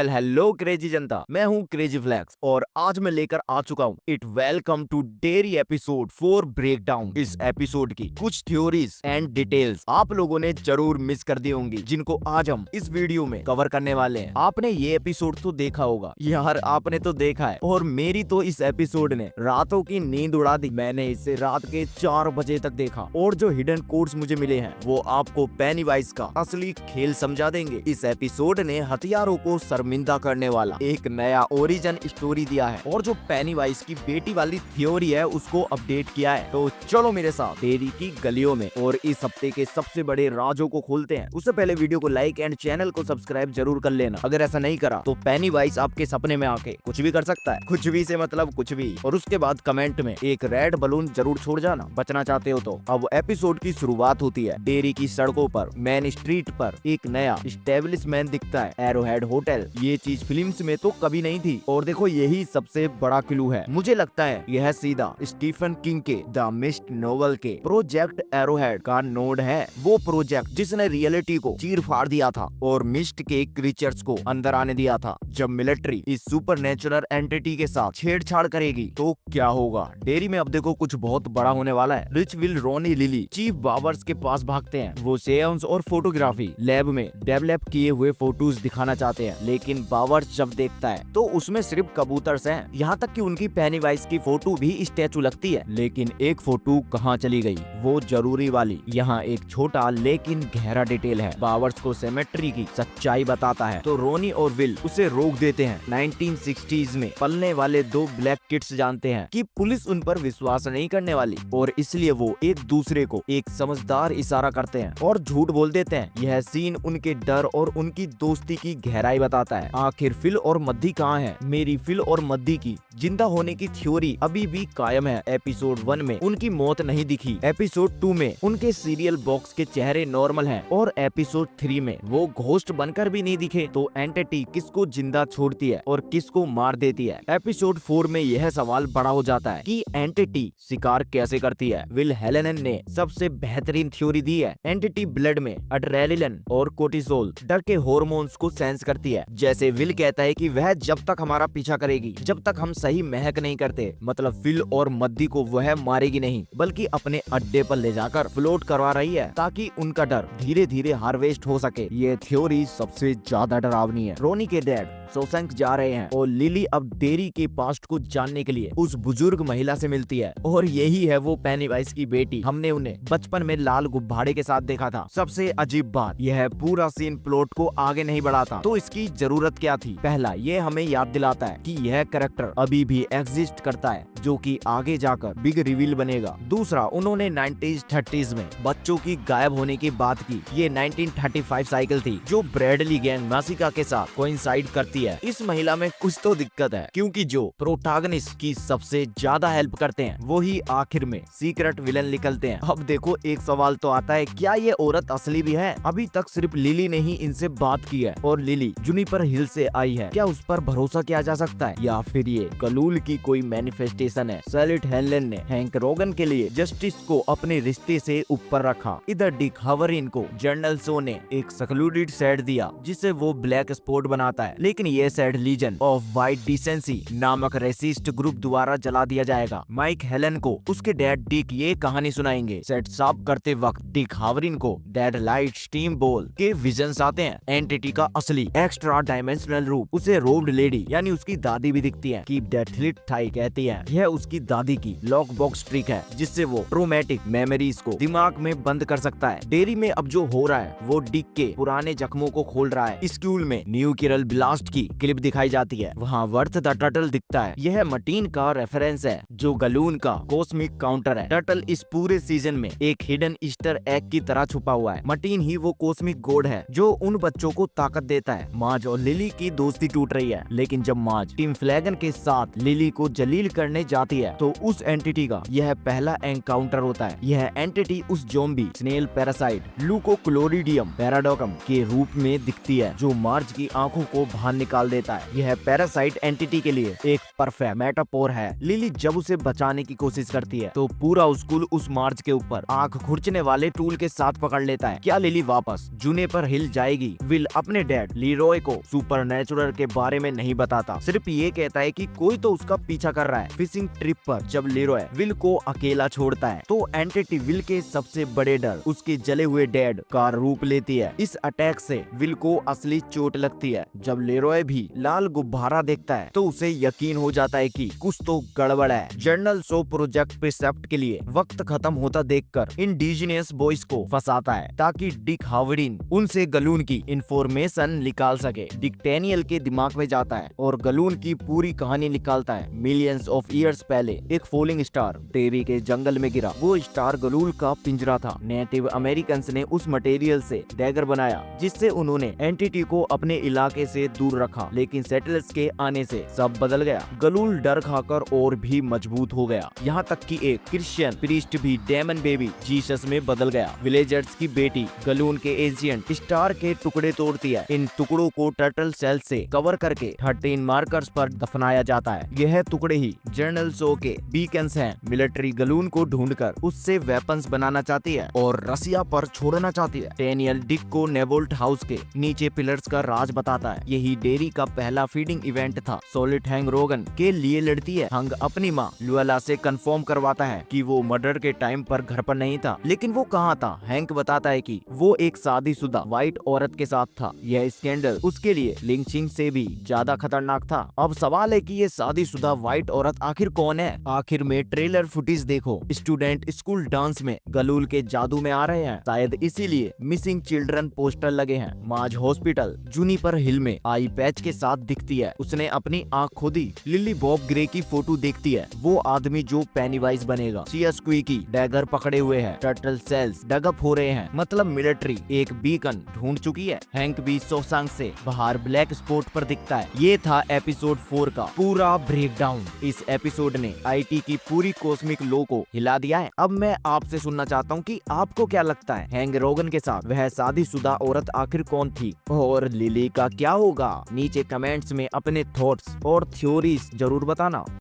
Hello crazy जनता, मैं हूँ crazy flex और आज मैं लेकर आ चुका हूँ It Welcome to Derry episode 4 breakdown. इस एपिसोड की कुछ थ्योरीज एंड डिटेल्स आप लोगों ने जरूर मिस कर दी होंगी, जिनको आज हम इस वीडियो में कवर करने वाले हैं। आपने ये एपिसोड तो देखा होगा यार, आपने तो देखा है, और मेरी तो इस एपिसोड ने रातों की नींद उड़ा दी। मैंने इसे रात के 4 बजे तक देखा और जो हिडन कोड्स मुझे मिले हैं वो आपको पेनीवाइज का असली खेल समझा देंगे। इस एपिसोड ने हथियारों को शर्मिंदा करने वाला एक नया ओरिजिन स्टोरी दिया है और जो पेनीवाइज की बेटी वाली थ्योरी है उसको अपडेट किया है। तो चलो मेरे साथ डेरी की गलियों में और इस हफ्ते के सबसे बड़े राजों को खोलते हैं। उससे पहले वीडियो को लाइक एंड चैनल को सब्सक्राइब जरूर कर लेना। अगर ऐसा नहीं करा तो पेनीवाइज आपके सपने में आके कुछ भी कर सकता है, कुछ भी से मतलब कुछ भी। और उसके बाद कमेंट में एक रेड बलून जरूर छोड़ जाना, बचना चाहते हो तो। अब एपिसोड की शुरुआत होती है डेरी की सड़कों पर। मेन स्ट्रीट पर एक नया एस्टेब्लिशमेंट दिखता है, एरोहेड होटल। ये चीज फिल्म्स में तो कभी नहीं थी और देखो यही सबसे बड़ा क्लू है। मुझे लगता है यह सीधा स्टीफन किंग के द मिस्ट नोवेल के प्रोजेक्ट एरोहेड का नोड है। वो प्रोजेक्ट जिसने रियलिटी को चीर फाड़ दिया था और मिस्ट के क्रीचर्स को अंदर आने दिया था। जब मिलिट्री इस सुपरनेचुरल एंटिटी के साथ छेड़छाड़ करेगी तो क्या होगा। डेरी में अब देखो कुछ बहुत बड़ा होने वाला है। Rich Will Ronnie Lilly chief Bowers के पास भागते हैं। वो सेयंस और फोटोग्राफी लैब में डेवलप किए हुए फोटोज दिखाना चाहते हैं, लेकिन बावर्स जब देखता है तो उसमें सिर्फ कबूतर्स हैं। यहाँ तक कि उनकी पेनीवाइज की फोटो भी स्टैचू लगती है, लेकिन एक फोटो कहाँ चली गई, वो जरूरी वाली। यहाँ एक छोटा लेकिन गहरा डिटेल है। बावर्स को सेमेट्री की सच्चाई बताता है तो रोनी और विल उसे रोक देते हैं। 1960s में पलने वाले दो ब्लैक किड्स जानते हैं कि पुलिस उन पर विश्वास नहीं करने वाली और इसलिए वो एक दूसरे को एक समझदार इशारा करते हैं और झूठ बोल देते हैं। यह सीन उनके डर और उनकी दोस्ती की गहराई बताता है। आखिर फिल और मद्दी कहाँ है। मेरी फिल और मद्दी की जिंदा होने की थ्योरी अभी भी कायम है। एपिसोड 1 में उनकी मौत नहीं दिखी, एपिसोड 2 में उनके सीरियल बॉक्स के चेहरे नॉर्मल हैं और एपिसोड 3 में वो घोस्ट बनकर भी नहीं दिखे। तो एंटिटी किसको जिंदा छोड़ती है और किसको मार देती है। एपिसोड 4 में यह सवाल बड़ा हो जाता है कि एंटिटी शिकार कैसे करती है। विल हेलेन ने सबसे बेहतरीन थ्योरी दी है। एंटिटी ब्लड में एड्रेनालिन और कोर्टिसोल डर के हार्मोन्स को सेंस करती है। जैसे विल कहता है कि वह जब तक हमारा पीछा करेगी जब तक हम सही महक नहीं करते, मतलब फिल और मद्दी को वह मारेगी नहीं बल्कि अपने अड्डे पर ले जाकर फ्लोट करवा रही है ताकि उनका डर धीरे धीरे हार्वेस्ट हो सके। ये थ्योरी सबसे ज्यादा डरावनी है। रोनी के डैड शोशैंक जा रहे हैं और लिली अब डेरी के पास्ट को जानने के लिए उस बुजुर्ग महिला से मिलती है और यही है वो पेनीवाइज की बेटी। हमने उन्हें बचपन में लाल गुब्बारे के साथ देखा था। सबसे अजीब बात, यह पूरा सीन प्लॉट को आगे नहीं बढ़ाता तो इसकी जरूरत क्या थी। पहला, ये हमें याद दिलाता है कि यह कैरेक्टर अभी भी एग्जिस्ट करता है, जो कि आगे जाकर बिग रिवील बनेगा। दूसरा, उन्होंने 90s 30s में बच्चों की गायब होने की बात की। ये 1935 साइकिल थी जो ब्रैडली गैंग मासिका के साथ कोइंसाइड करती है। इस महिला में कुछ तो दिक्कत है, क्योंकि जो प्रोटैगनिस्ट की सबसे ज्यादा हेल्प करते हैं वो ही आखिर में सीक्रेट विलन निकलते हैं। अब देखो एक सवाल तो आता है, क्या ये औरत असली भी है। अभी तक सिर्फ लिली ने ही इनसे बात की है और लिली जुनिपर हिल से आई है। क्या उस पर भरोसा किया जा सकता है या फिर ये कलूल की कोई मैनिफेस्टेशन है। सैलिट हेनलेन ने हैंक रोगन के लिए जस्टिस को अपने रिश्ते से ऊपर रखा। इधर डिक हवरिन को जर्नल शो ने एक सक्लूडेड सेट दिया जिसे वो ब्लैक स्पॉट बनाता है, लेकिन ये set Legion of White Decency नामक रेसिस्ट ग्रुप द्वारा जला दिया जाएगा। माइक हेलन को उसके डैड डिक ये कहानी सुनाएंगे। सेट साफ करते वक्त डिक हावरिन को डेड लाइट स्टीम बॉल के विजन्स आते हैं। एंटिटी का असली एक्स्ट्रा डायमेंशनल रूप उसे रोब्ड लेडी यानी उसकी दादी भी दिखती है। कीप दैट लिट थाई कहती है। यह उसकी दादी की लॉक बॉक्स ट्रिक है जिससे वो ट्रोमेटिक मेमोरीज को दिमाग में बंद कर सकता है। डेरी में अब जो हो रहा है वो डिक के पुराने जख्मों को खोल रहा है। स्कूल में न्यूक्लियर ब्लास्ट की क्लिप दिखाई जाती है, वहाँ वर्थ द टर्टल दिखता है। यह मटीन का रेफरेंस है जो गलून का कॉस्मिक काउंटर है। टर्टल इस पूरे सीजन में एक हिडन ईस्टर एग की तरह छुपा हुआ है। मटीन ही वो कॉस्मिक गॉड है जो उन बच्चों को ताकत देता है। माज और लिली की दोस्ती टूट रही है, लेकिन जब माज टीम फ्लैगन के साथ लिली को जलील करने जाती है तो उस एंटिटी का यह पहला एनकाउंटर होता है। यह एंटिटी उस ज़ॉम्बी स्नेल पैरासाइट लूकोक्लोरिडियम पैराडोकम के रूप में दिखती है जो मार्ज की आंखों को बाहर निकाल देता है। यह पैरासाइट एंटिटी के लिए एक परफेक्ट मेटाफोर है। लिली जब उसे बचाने की कोशिश करती है तो पूरा स्कूल उस मार्च के ऊपर आंख खुरचने वाले टूल के साथ पकड़ लेता है। क्या लिली वापस जुनिपर हिल जाएगी? विल अपने डैड लीरॉय को सुपरनैचुरल के बारे में नहीं बताता, सिर्फ ये कहता है कि कोई तो उसका पीछा कर रहा है। फिशिंग ट्रिप पर जब लीरॉय विल को अकेला छोड़ता है तो एंटिटी विल के सबसे बड़े डर उसके जले हुए डैड का रूप लेती है। इस अटैक से विल को असली चोट लगती है। जब लीरॉय भी लाल गुब्बारा देखता है तो उसे यकीन हो जाता है कि कुछ तो गड़बड़ है। जर्नल सो प्रोजेक्ट प्रिसेप्ट के लिए वक्त खत्म होता देखकर इंडिजिनियस बॉयज को फंसाता है ताकि डिक हावर्डिन उनसे गलून की इंफॉर्मेशन निकाल सके। डिक डैनियल के दिमाग में जाता है और गलून की पूरी कहानी निकालता है। मिलियंस ऑफ ईयर्स पहले एक फॉलिंग स्टार टेरी के जंगल में गिरा। वो स्टार गलूल का पिंजरा था। नेटिव अमेरिकन ने उस मटेरियल से डैगर बनाया जिससे उन्होंने एंटिटी को अपने इलाके से दूर रखा, लेकिन सेटलर्स के आने से सब बदल गया। गलूल डर खाकर और भी मजबूत हो गया, यहाँ तक कि एक क्रिश्चियन प्रीस्ट भी डेमन बेबी जीसस में बदल गया। विलेजर्स की बेटी गलून के एजेंट स्टार के टुकड़े तोड़ती है। इन टुकड़ों को टर्टल सेल से कवर करके 13 मार्कर्स पर दफनाया जाता है। यह टुकड़े ही जर्नल सो के बीकन्स हैं। मिलिट्री गलून को ढूंढकर उससे वेपन्स बनाना चाहती है और रसिया पर छोड़ना चाहती है। डैनियल डिक को नेवोल्ट हाउस के नीचे पिलर्स का राज बताता है। यही डेरी का पहला फीडिंग इवेंट था। सॉलिड हैंग रोगन के लिए लड़ती है। हंग अपनी माँ लुएला से कंफर्म करवाता है कि वो मर्डर के टाइम पर घर पर नहीं था, लेकिन वो कहाँ था? हैंक बताता है कि वो एक शादीशुदा व्हाइट औरत के साथ था। यह स्कैंडल उसके लिए लिंचिंग से भी ज्यादा खतरनाक था। अब सवाल है कि ये शादीशुदा व्हाइट औरत आखिर कौन है? आखिर में ट्रेलर फुटेज देखो। स्टूडेंट स्कूल डांस में गलूल के जादू में आ रहे हैं, शायद इसीलिए मिसिंग चिल्ड्रन पोस्टर लगे हैं। माज हॉस्पिटल जुनिपर हिल में आई पैच के साथ दिखती है। उसने अपनी आंख खोदी। लिली बॉब ग्रे की फोटो देखती है, वो आदमी जो पेनीवाइज बनेगा। सिया स्क्वीकी डैगर पकड़े हुए है। टर्टल सेल्स डगअप हो रहे हैं, मतलब मिलिट्री एक बीकन ढूंढ चुकी है। हैंक भी सोसांग से बाहर ब्लैक स्पॉट पर दिखता है। ये था एपिसोड 4 का पूरा ब्रेकडाउन। इस एपिसोड ने आईटी की पूरी कॉस्मिक लो को हिला दिया है। अब मैं आपसे सुनना चाहता हूँ कि आपको क्या लगता है, हैंग रोगन के साथ वह शादीशुदा औरत आखिर कौन थी और लिली का क्या होगा? नीचे कमेंट्स में अपने थॉट्स और थ्योरीज जरूर बताना।